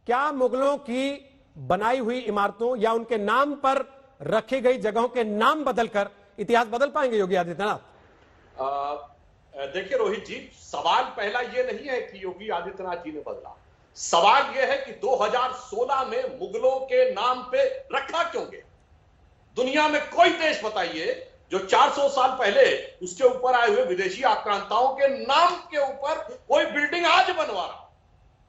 क्या मुगलों की बनाई हुई इमारतों या उनके नाम पर रखी गई जगहों के नाम बदलकर इतिहास बदल पाएंगे योगी आदित्यनाथ? देखिए रोहित जी, सवाल पहला यह नहीं है कि योगी आदित्यनाथ जी ने बदला। सवाल यह है कि 2016 में मुगलों के नाम पे रखा क्यों गया? दुनिया में कोई देश बताइए जो 400 साल पहले उसके ऊपर आए हुए विदेशी आक्रांताओं के नाम के ऊपर कोई बिल्डिंग आज बनवा रहा।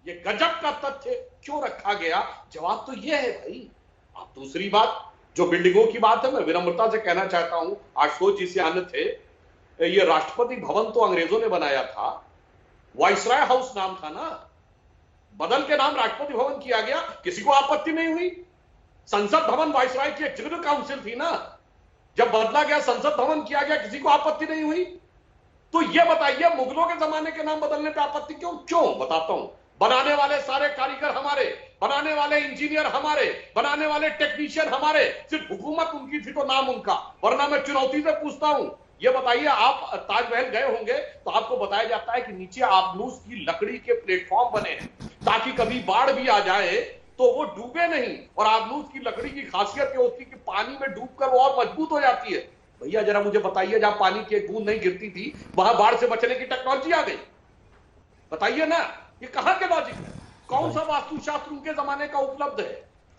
ये गजब का तथ्य क्यों रखा गया? जवाब तो यह है भाई। अब दूसरी बात, जो बिल्डिंगों की बात है, मैं विनम्रता से कहना चाहता हूं, आशुतोष जी से आने थे, ये राष्ट्रपति भवन तो अंग्रेजों ने बनाया था, वाइसराय हाउस नाम था ना, बदल के नाम राष्ट्रपति भवन किया गया, किसी को आपत्ति नहीं हुई। संसद भवन वाइसराय की एग्जीक्यूटिव काउंसिल थी ना, जब बदला गया संसद भवन किया गया, किसी को आपत्ति नहीं हुई। तो ये बताइए मुगलों के जमाने के नाम बदलने पे आपत्ति क्यों? बताता हूं। बनाने वाले सारे कारीगर हमारे, बनाने वाले इंजीनियर हमारे, बनाने वाले टेक्नीशियन हमारे, सिर्फ हुकूमत उनकी थी तो नाम उनका। वरना मैं चुनौती से पूछता हूं, ये बताइए, आप ताजमहल गए होंगे तो आपको बताया जाता है कि नीचे आबनूस की लकड़ी के प्लेटफॉर्म बने हैं ताकि कभी बाढ़ भी आ जाए तो वो डूबे नहीं। और आबनूस की लकड़ी की खासियत ये होती है कि पानी में डूबकर वो और मजबूत हो जाती है। भैया जरा मुझे बताइए, जहां पानी की एक बूंद नहीं गिरती थी वहां बाढ़ से बचने की टेक्नोलॉजी आ गई। बताइए ना, ये कहां के लॉजिक है? कौन सा वास्तुशास्त्र उनके जमाने का उपलब्ध है?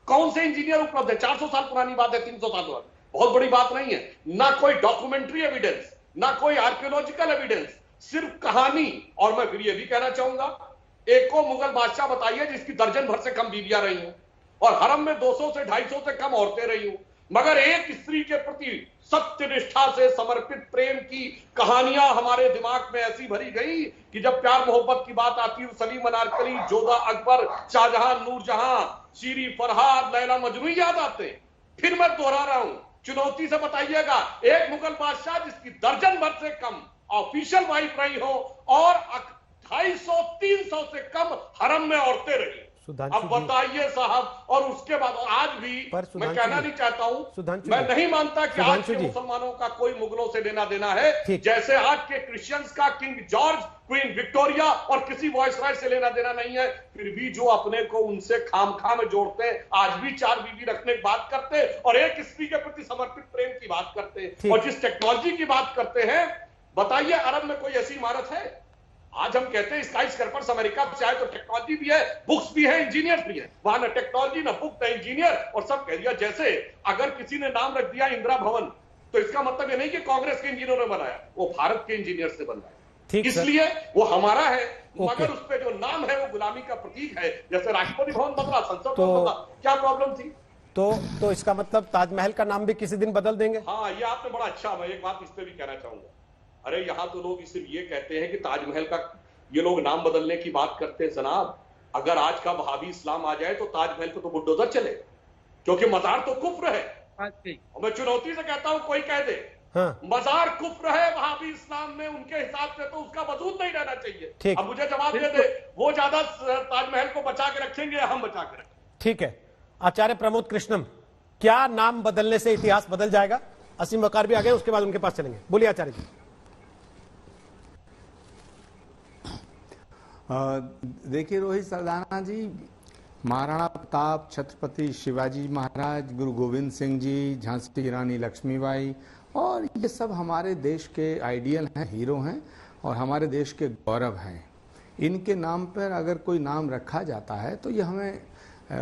कौन से इंजीनियर उपलब्ध है? 400 साल पुरानी बात है, 300 साल पुरानी, बहुत बड़ी बात नहीं है। ना कोई डॉक्यूमेंट्री एविडेंस, ना कोई आर्कियोलॉजिकल एविडेंस, सिर्फ कहानी। और मैं फिर यह भी कहना चाहूंगा, एक को मुगल बादशाह बताइए जिसकी दर्जन भर से कम बीवियां रही हूं और हरम में 200 से 250 से कम औरतें रही हूं, मगर एक स्त्री के प्रति सत्य निष्ठा से समर्पित प्रेम की कहानियां हमारे दिमाग में ऐसी भरी गई कि जब प्यार मोहब्बत की बात आती है, सलीम अनारकली, जोधा अकबर, शाहजहां, नूरजहां, शीरी फरहाद, लैला मजनू याद आते। फिर मैं दोहरा रहा हूं, चुनौती से बताइएगा एक मुगल बादशाह जिसकी दर्जन भर से कम ऑफिशियल वाइफ रही हो और 250-300 से कम हरम में औरतें रही। अब बताइए साहब, और उसके बाद आज भी मैं कहना नहीं चाहता हूं, मैं नहीं मानता कि आज के मुसलमानों का कोई मुगलों से लेना देना है, जैसे आज के क्रिश्चियंस का किंग जॉर्ज, क्वीन विक्टोरिया और किसी वॉइसराय से लेना देना नहीं है। फिर भी जो अपने को उनसे खामखा में जोड़ते हैं, आज भी 4 बीवी रखने की बात करते हैं और एक स्त्री के प्रति समर्पित प्रेम की बात करते हैं, और जिस टेक्नोलॉजी की बात करते हैं, बताइए अरब में कोई ऐसी इमारत है? आज हम कहते हैं स्काई स्क्रैपर्स अमेरिका से आए तो टेक्नोलॉजी भी है, बुक्स भी है, इंजीनियर भी है। वहां ना टेक्नोलॉजी, ना बुक, ना इंजीनियर, और सब कह दिया। जैसे अगर किसी ने नाम रख दिया इंदिरा भवन, तो इसका मतलब ये नहीं कि कांग्रेस के इंजीनियरों ने बनाया, वो भारत के इंजीनियर से बनवाया, इसलिए वो हमारा है। मगर उस पर जो नाम है वो गुलामी का प्रतीक है। जैसे राष्ट्रपति भवन बदला, संसद भवन बदला, क्या प्रॉब्लम थी? तो इसका मतलब ताजमहल का नाम भी किसी दिन बदल देंगे? हाँ, ये आपने बड़ा अच्छा, मैं एक बात इस पे भी कहना चाहूंगा। अरे यहां तो लोग सिर्फ ये कहते हैं कि ताजमहल का ये लोग नाम बदलने की बात करते हैं। जनाब, अगर आज का वहाबी इस्लाम आ जाए तो ताजमहल पे तो बुलडोजर चले, क्योंकि मजार तो कुफ्र है। और मैं चुनौती से कहता हूं, कोई कह दे मजार कुफ्र है वहाबी इस्लाम में, उनके हिसाब से तो उसका वजूद नहीं रहना चाहिए। अब मुझे जवाब दे दे, वो ज्यादा ताजमहल को बचा के रखेंगे या हम बचा के रखेंगे? ठीक है, आचार्य प्रमोद कृष्णम, क्या नाम बदलने से इतिहास बदल जाएगा? असीम वकार भी आ गए, उसके बाद उनके पास चलेंगे। बोलिए आचार्य जी। देखिए रोहित सरदाना जी, महाराणा प्रताप, छत्रपति शिवाजी महाराज, गुरु गोविंद सिंह जी, झांसी की रानी लक्ष्मीबाई, और ये सब हमारे देश के आइडियल हैं, हीरो हैं और हमारे देश के गौरव हैं। इनके नाम पर अगर कोई नाम रखा जाता है तो ये हमें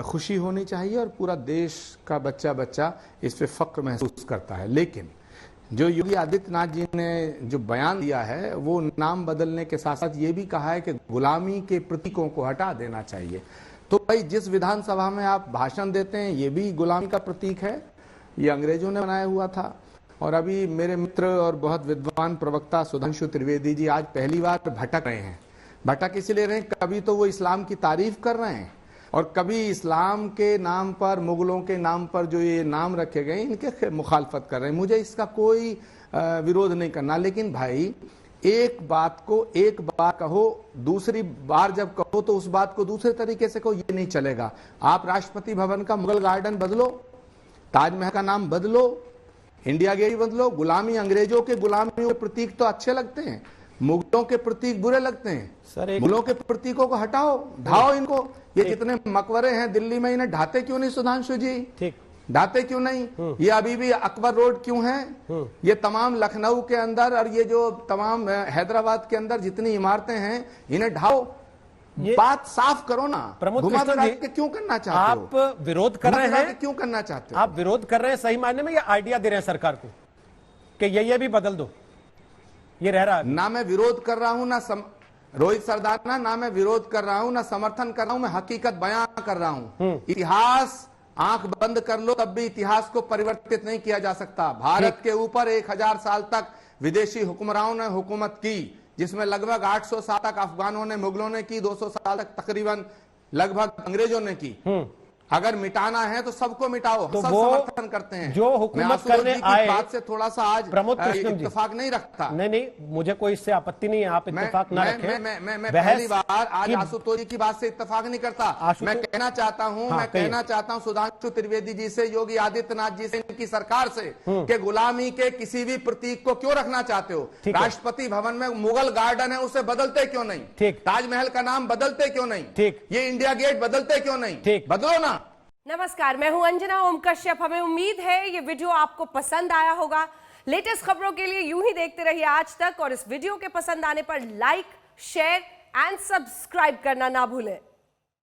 खुशी होनी चाहिए और पूरा देश का बच्चा बच्चा इस पे फक्र महसूस करता है। लेकिन जो योगी आदित्यनाथ जी ने जो बयान दिया है, वो नाम बदलने के साथ साथ ये भी कहा है कि गुलामी के प्रतीकों को हटा देना चाहिए। तो भाई, जिस विधानसभा में आप भाषण देते हैं ये भी गुलामी का प्रतीक है, ये अंग्रेजों ने बनाया हुआ था। और अभी मेरे मित्र और बहुत विद्वान प्रवक्ता सुधांशु त्रिवेदी जी आज पहली बार भटक रहे हैं। भटक इसलिए रहे हैं, कभी तो वो इस्लाम की तारीफ कर रहे हैं और कभी इस्लाम के नाम पर, मुगलों के नाम पर जो ये नाम रखे गए इनके मुखालफत कर रहे हैं। मुझे इसका कोई विरोध नहीं करना, लेकिन भाई एक बात को एक बार कहो, दूसरी बार जब कहो तो उस बात को दूसरे तरीके से कहो, ये नहीं चलेगा। आप राष्ट्रपति भवन का मुगल गार्डन बदलो, ताजमहल का नाम बदलो, इंडिया गेट बदलो। गुलामी, अंग्रेजों के गुलामी के प्रतीक तो अच्छे लगते हैं, मुगलों के प्रतीक बुरे लगते हैं। सर, एक- मुगलों के प्रतीकों को हटाओ, ढाओ इनको। ये जितने मकबरे हैं दिल्ली में, इन्हें ढाते क्यों नहीं सुधांशु जी? ठीक, ढाते क्यों नहीं? ये अभी भी अकबर रोड क्यों है? ये तमाम लखनऊ के अंदर और ये जो तमाम हैदराबाद के अंदर जितनी इमारतें हैं, इन्हें ढाओ। बात साफ करो ना। प्रमोद घुमा कृष्णन फिरा जी, के क्यों करना चाहते हो? आप विरोध कर रहे हैं, क्यों करना चाहते हो? आप विरोध कर रहे हैं सही मायने में, या आइडिया दे रहे हैं सरकार को कि ये भी बदल दो, ये रह रहा है? ना मैं विरोध कर रहा हूं, रोहित सरदाना, ना मैं विरोध कर रहा हूं, ना समर्थन कर रहा हूं, मैं हकीकत बयां कर रहा हूं। इतिहास आंख बंद कर लो तब भी इतिहास को परिवर्तित नहीं किया जा सकता। भारत के ऊपर 1000 साल तक विदेशी हुक्मरानों ने हुकूमत की, जिसमें लगभग 800 साल तक अफगानों ने, मुगलों ने की, 200 साल तक तकरीबन लगभग अंग्रेजों ने की। अगर मिटाना है तो सबको मिटाओ, तो सब वो समर्थन करते हैं। जो हुकूमत करने आए, बात से थोड़ा सा आज प्रमोद कृष्णन जी इत्तेफाक नहीं रखता। नहीं, मुझे कोई इससे आपत्ति नहीं है, आप इत्तेफाक ना रखें। मैं पहली बार आज आशुतोष जी की बात से इत्तेफाक नहीं करता। मैं कहना चाहता हूं, हाँ, मैं कहना चाहता हूं सुधांशु त्रिवेदी जी से, योगी आदित्यनाथ जी से, इनकी सरकार से, कि गुलामी के किसी भी प्रतीक को क्यों रखना चाहते हो? राष्ट्रपति भवन में मुगल गार्डन है, उसे बदलते क्यों नहीं? ठीक। ताजमहल का नाम बदलते क्यों नहीं? ठीक। ये इंडिया गेट बदलते क्यों नहीं? ठीक। बदलो ना। नमस्कार, मैं हूं अंजना ओम कश्यप। हमें उम्मीद है ये वीडियो आपको पसंद आया होगा। लेटेस्ट खबरों के लिए यूं ही देखते रहिए आज तक, और इस वीडियो के पसंद आने पर लाइक, शेयर एंड सब्सक्राइब करना ना भूलें।